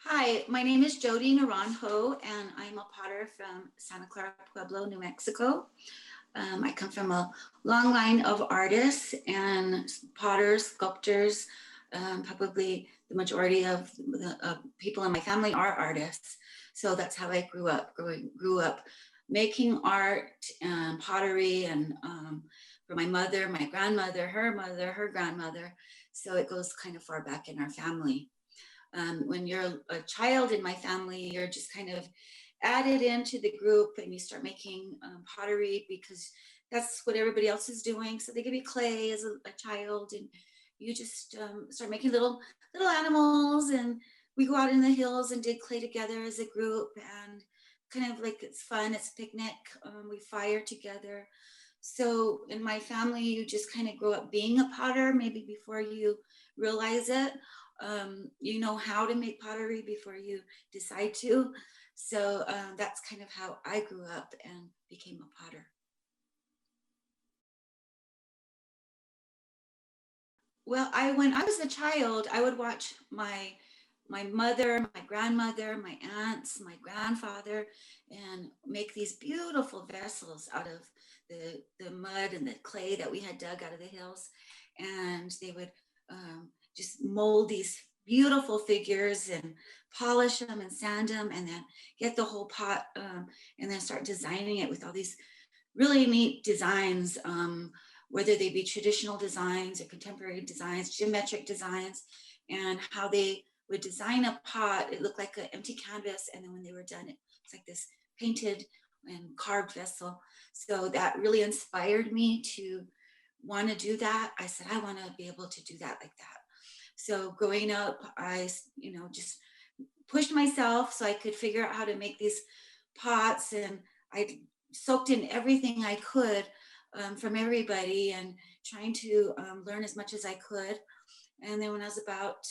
Hi, my name is Jody Naranjo, and I'm a potter from Santa Clara, Pueblo, New Mexico. I come from a long line of artists and potters, sculptors. Probably the majority of the people in my family are artists. So that's how I grew up making art and pottery, and for my mother, my grandmother, her grandmother. So it goes kind of far back in our family. When you're a child in my family, you're just kind of added into the group and you start making pottery because that's what everybody else is doing. So they give you clay as a child, and you just start making little animals, and we go out in the hills and dig clay together as a group, and kind of like it's fun, it's a picnic. We fire together. So in my family, you just kind of grow up being a potter, maybe before you realize it. You know how to make pottery before you decide to. So that's kind of how I grew up and became a potter. Well, when I was a child, I would watch my mother, my grandmother, my aunts, my grandfather, and make these beautiful vessels out of the mud and the clay that we had dug out of the hills. And they would just mold these beautiful figures and polish them and sand them, and then get the whole pot, and then start designing it with all these really neat designs, whether they be traditional designs or contemporary designs, geometric designs, and how they would design a pot. It looked like an empty canvas, and then when they were done, it's like this painted and carved vessel. So that really inspired me to want to do that. I said, I want to be able to do that like that. So growing up, I, just pushed myself so I could figure out how to make these pots, and I soaked in everything I could from everybody, and trying to learn as much as I could. And then when I was about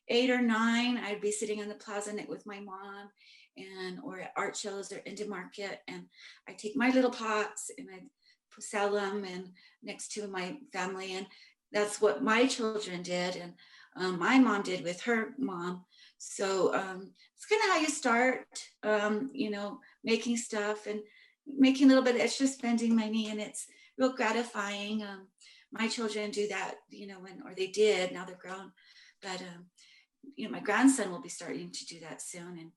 8 or 9, I'd be sitting in the plaza with my mom, and or at art shows or Indian Market, and I take my little pots and I sell them and next to my family, and that's what my children did, and my mom did with her mom. So it's kind of how you start, making stuff and making a little bit of extra spending money, and it's real gratifying. My children do that, or they did. Now they're grown, but my grandson will be starting to do that soon, and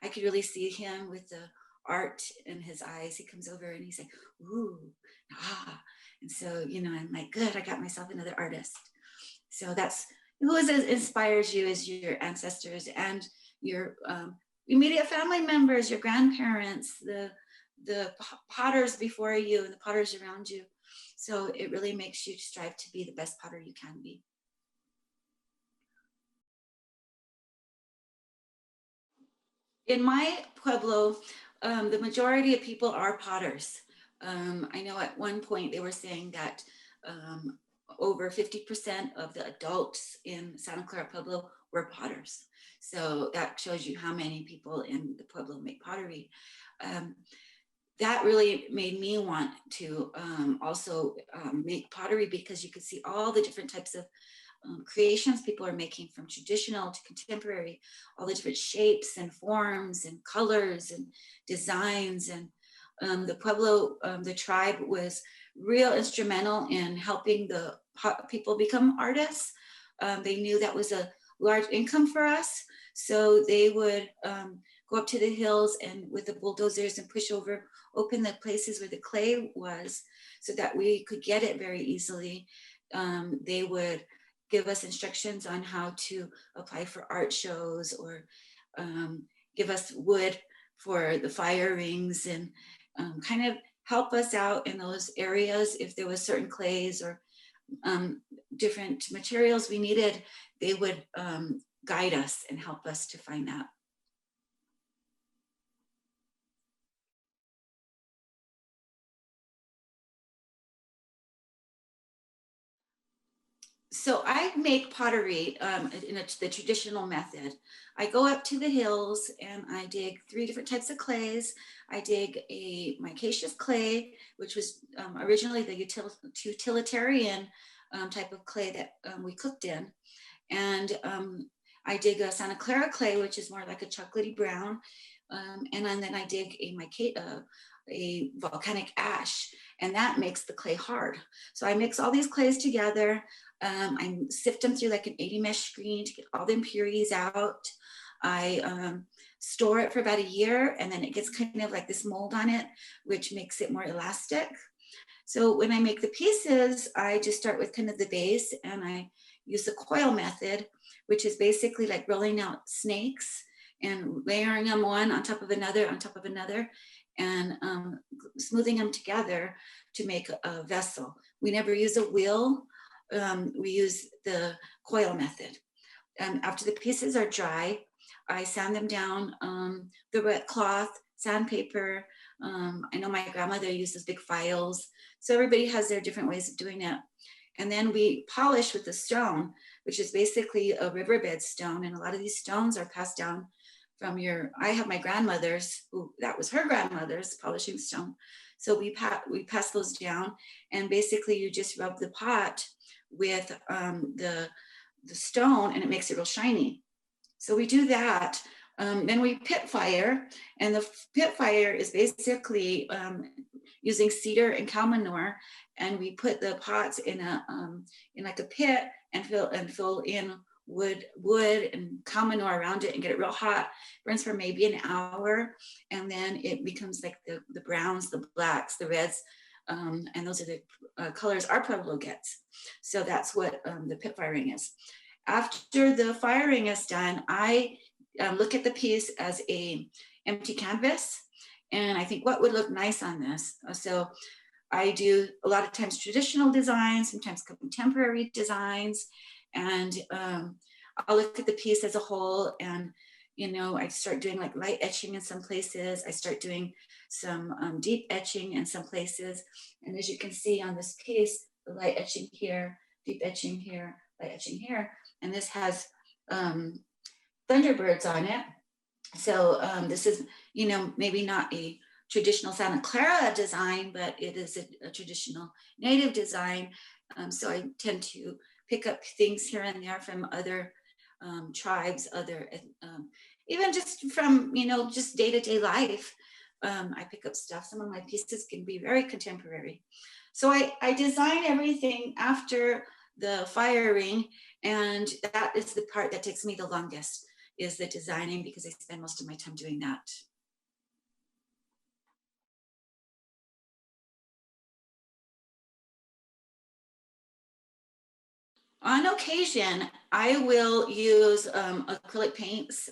I could really see him with the art in his eyes. He comes over and he's like, "Ooh, ah," and so I'm like, "Good, I got myself another artist." So that's who inspires you is your ancestors and your immediate family members, your grandparents, the potters before you and the potters around you. So it really makes you strive to be the best potter you can be. In my Pueblo, the majority of people are potters. I know at one point they were saying that over 50% of the adults in Santa Clara Pueblo were potters. So that shows you how many people in the Pueblo make pottery. Um, that really made me want to also make pottery, because you could see all the different types of creations people are making, from traditional to contemporary, all the different shapes and forms and colors and designs. And the Pueblo, the tribe, was real instrumental in helping the people become artists. They knew that was a large income for us. So they would go up to the hills and with the bulldozers and open the places where the clay was so that we could get it very easily. They would give us instructions on how to apply for art shows, or give us wood for the fire rings, and kind of help us out in those areas. If there was certain clays or different materials we needed, they would guide us and help us to find that. So I make pottery in the traditional method. I go up to the hills and I dig 3 different types of clays. I dig a micaceous clay, which was originally the utilitarian type of clay that we cooked in. And I dig a Santa Clara clay, which is more like a chocolatey brown. And then I dig a volcanic ash, and that makes the clay hard. So I mix all these clays together. I sift them through like an 80 mesh screen to get all the impurities out. I store it for about a year, and then it gets kind of like this mold on it, which makes it more elastic. So when I make the pieces, I just start with kind of the base, and I use the coil method, which is basically like rolling out snakes and layering them one on top of another, and smoothing them together to make a vessel. We never use a wheel. We use the coil method. After the pieces are dry, I sand them down, the wet cloth, sandpaper. I know my grandmother used those big files. So everybody has their different ways of doing it. And then we polish with the stone, which is basically a riverbed stone. And a lot of these stones are passed down from I have my grandmother's, that was her grandmother's polishing stone. So we pass those down, and basically you just rub the pot with the stone, and it makes it real shiny. So we do that. Then we pit fire, and the pit fire is basically using cedar and cow manure, and we put the pots in like a pit and fill in wood and cow manure around it and get it real hot. Burns for maybe an hour, and then it becomes like the browns, the blacks, the reds, and those are the colors our Pueblo gets. So that's what the pit firing is. After the firing is done, I look at the piece as a empty canvas, and I think what would look nice on this. So I do a lot of times traditional designs, sometimes contemporary designs, and I'll look at the piece as a whole, and I start doing like light etching in some places. I start doing some deep etching in some places, and as you can see on this piece, the light etching here, deep etching here, light etching here, and this has thunderbirds on it. So this is, maybe not a traditional Santa Clara design, but it is a traditional native design. So I tend to pick up things here and there from other tribes, even just from, just day-to-day life. I pick up stuff. Some of my pieces can be very contemporary. So I design everything after the firing, and that is the part that takes me the longest, is the designing, because I spend most of my time doing that. On occasion, I will use acrylic paints.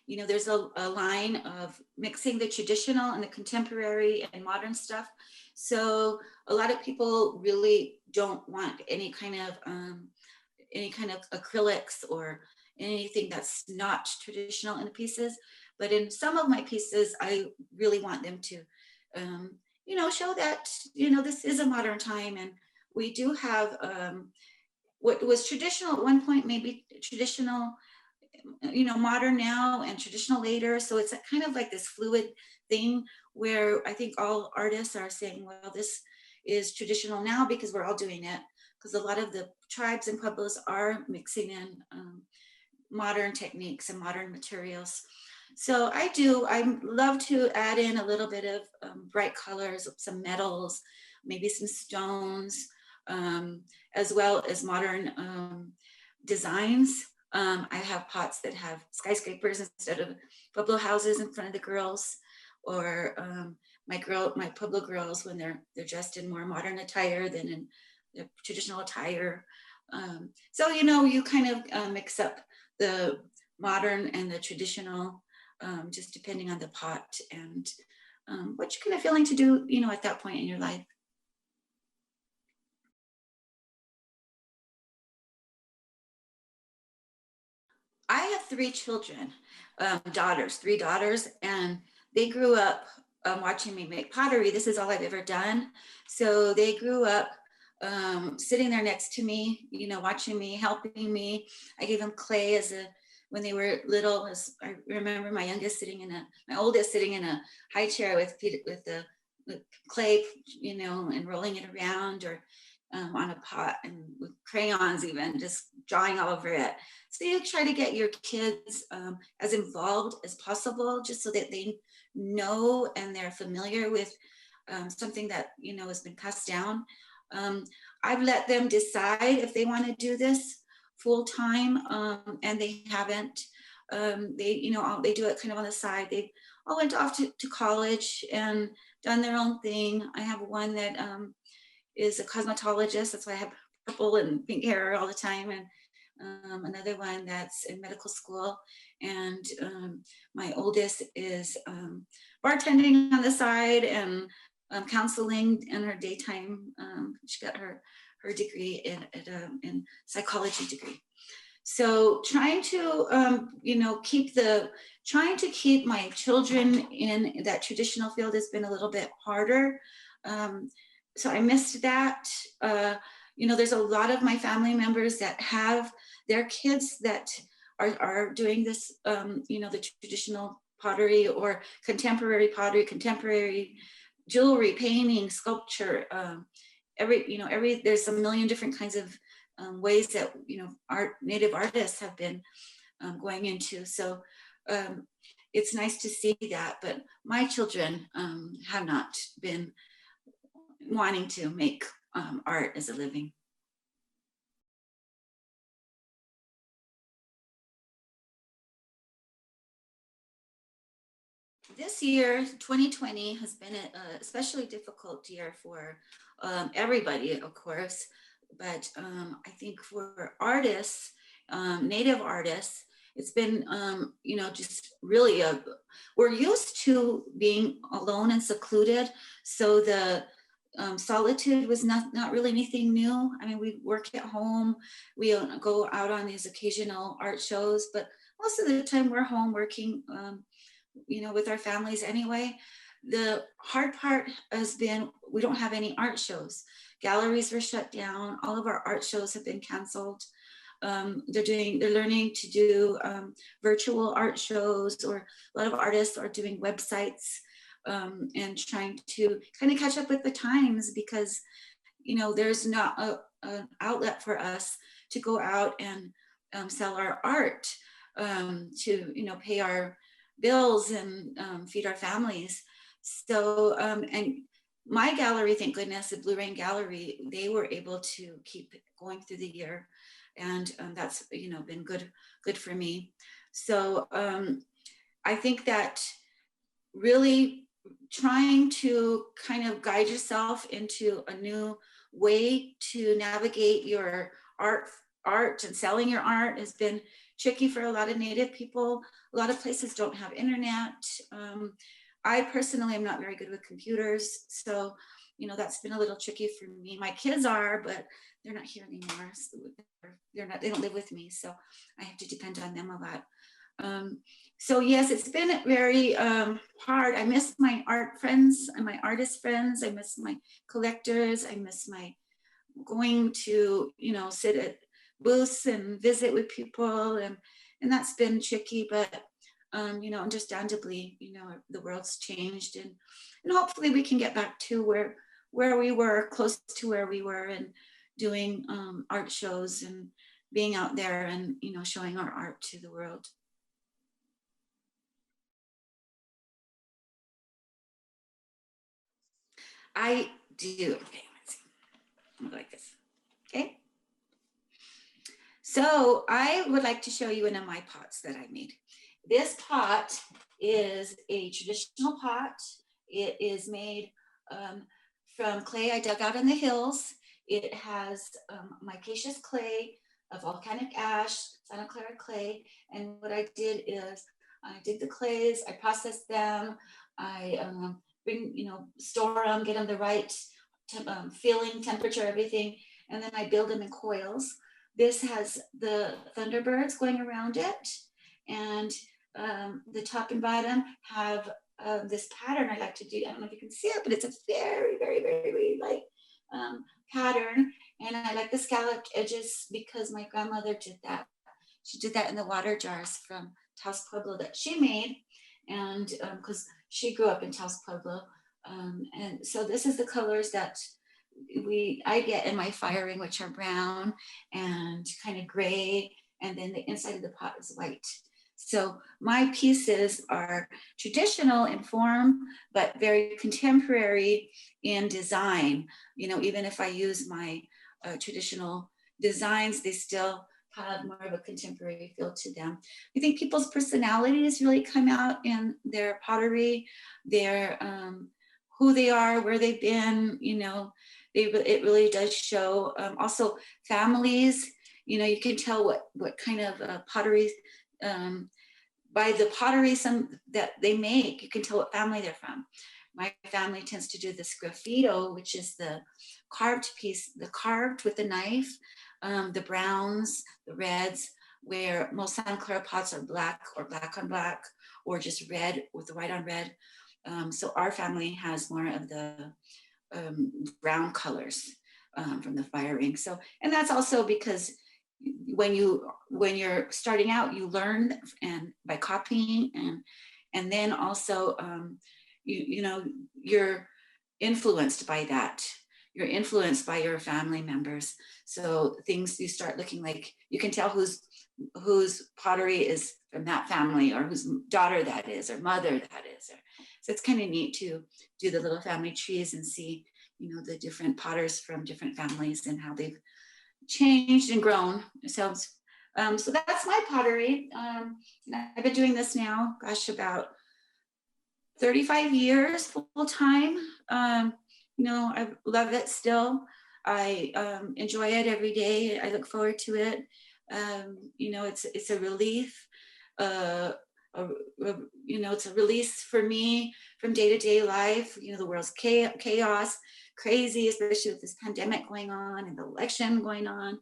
There's a line of mixing the traditional and the contemporary and modern stuff. So a lot of people really don't want any kind of acrylics or anything that's not traditional in the pieces. But in some of my pieces, I really want them to, show that, this is a modern time, and we do have what was traditional at one point, maybe traditional, modern now, and traditional later. So it's kind of like this fluid thing where I think all artists are saying, well, this is traditional now because we're all doing it, because a lot of the tribes and pueblos are mixing in modern techniques and modern materials. So I love to add in a little bit of bright colors, some metals, maybe some stones, as well as modern designs. I have pots that have skyscrapers instead of Pueblo houses in front of the girls, or my Pueblo girls, when they're dressed in more modern attire than in the traditional attire. So you kind of mix up the modern and the traditional, just depending on the pot and what you're kind of feeling to do, at that point in your life. I have three children, three daughters, and they grew up watching me make pottery. This is all I've ever done. So they grew up sitting there next to me, watching me, helping me. I gave them clay when they were little. I remember my oldest sitting in a high chair with the clay, and rolling it around, or on a pot and with crayons even, just drawing all over it. So you try to get your kids as involved as possible, just so that they know and they're familiar with something that, you know, has been passed down. I've let them decide if they want to do this full time, and they haven't. They, you know, they do it kind of on the side. They all went off to college and done their own thing. I have one that is a cosmetologist. That's why I have purple and pink hair all the time. And another one that's in medical school. And my oldest is bartending on the side and counseling in her daytime. She got her degree in psychology degree. So trying to, you know, trying to keep my children in that traditional field has been a little bit harder. So I missed that. You know, there's a lot of my family members that have their kids that are doing this, you know, the traditional pottery or contemporary pottery, contemporary jewelry, painting, sculpture, there's a million different kinds of ways that, you know, native artists have been going into. So it's nice to see that, but my children have not been wanting to make art as a living. This year, 2020, has been an especially difficult year for everybody, of course, but I think for artists, native artists, it's been, you know, just really we're used to being alone and secluded. So the solitude was not really anything new. I mean, we work at home, we go out on these occasional art shows, but most of the time we're home working, you know, with our families anyway. The hard part has been we don't have any art shows. Galleries were shut down. All of our art shows have been canceled. They're learning to do virtual art shows, or a lot of artists are doing websites and trying to kind of catch up with the times, because, you know, there's not an outlet for us to go out and sell our art to, you know, pay our bills and feed our families. So, and my gallery, thank goodness, the Blue Rain Gallery, they were able to keep going through the year. And that's, you know, been good for me. So I think that really trying to kind of guide yourself into a new way to navigate your art and selling your art has been tricky for a lot of Native people. A lot of places don't have internet. I personally am not very good with computers. So, you know, that's been a little tricky for me. My kids are, but they're not here anymore. So they don't live with me. So I have to depend on them a lot. So yes, it's been very hard. I miss my art friends and my artist friends. I miss my collectors. I miss my going to, you know, sit at booths and visit with people, and that's been tricky, but you know, understandably, you know, the world's changed, and hopefully we can get back to where we were, close to where we were, and doing art shows and being out there and, you know, showing our art to the world. I do. Okay, let's see. I'll go like this. Okay. So I would like to show you one of my pots that I made. This pot is a traditional pot. It is made from clay I dug out in the hills. It has micaceous clay, a volcanic ash, Santa Clara clay. And what I did is I did the clays, I processed them, I bring, you know, store them, get them the right feeling, temperature, everything. And then I build them in coils. This has the Thunderbirds going around it. And the top and bottom have this pattern I like to do. I don't know if you can see it, but it's a very, very, very, very light pattern. And I like the scalloped edges because my grandmother did that. She did that in the water jars from Taos Pueblo that she made. And because she grew up in Taos Pueblo. And so this is the colors that I get in my firing, which are brown and kind of gray, and then the inside of the pot is white. So my pieces are traditional in form, but very contemporary in design. You know, even if I use my traditional designs, they still have more of a contemporary feel to them. I think people's personalities really come out in their pottery, their who they are, where they've been, you know, it really does show. Also families, you know, you can tell what kind of pottery, by the pottery that they make, you can tell what family they're from. My family tends to do the sgraffito, which is the carved piece, the carved with the knife, the browns, the reds, where most Santa Clara pots are black or black on black, or just red with the white on red. So our family has more of the brown colors from the firing. So, and that's also because when you're starting out, you learn and by copying, and then also you know, you're influenced by that. You're influenced by your family members. So things, you start looking like, you can tell whose pottery is from that family, or whose daughter that is, or mother that is. So it's kind of neat to do the little family trees and see, you know, the different potters from different families and how they've changed and grown. So that's my pottery. I've been doing this now, gosh, about 35 years full time. You know, I love it still. I enjoy it every day. I look forward to it. You know, it's a relief. You know, it's a release for me from day-to-day life. You know, the world's chaos, crazy, especially with this pandemic going on and the election going on.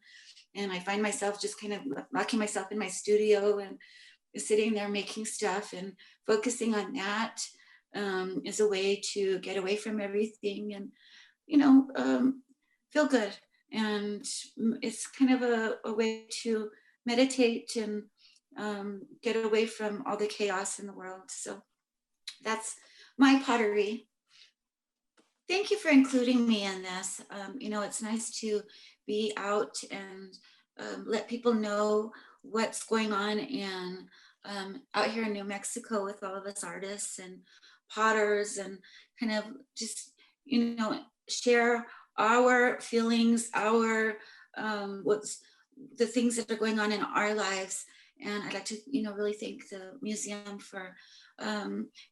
And I find myself just kind of locking myself in my studio and sitting there making stuff and focusing on that is a way to get away from everything and, you know, feel good. And it's kind of a way to meditate and get away from all the chaos in the world. So that's my pottery. Thank you for including me in this. You know, it's nice to be out and let people know what's going on in out here in New Mexico with all of us artists and potters, and kind of just, you know, share our feelings, our what's the things that are going on in our lives. And I'd like to, you know, really thank the museum for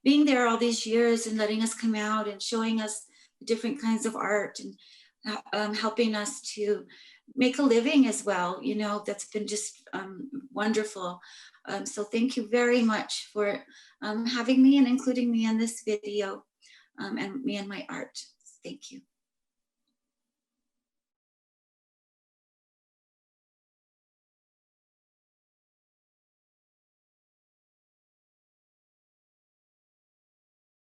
being there all these years and letting us come out and showing us different kinds of art, and helping us to make a living as well. You know, that's been just wonderful. So thank you very much for having me and including me in this video, and me and my art. Thank you.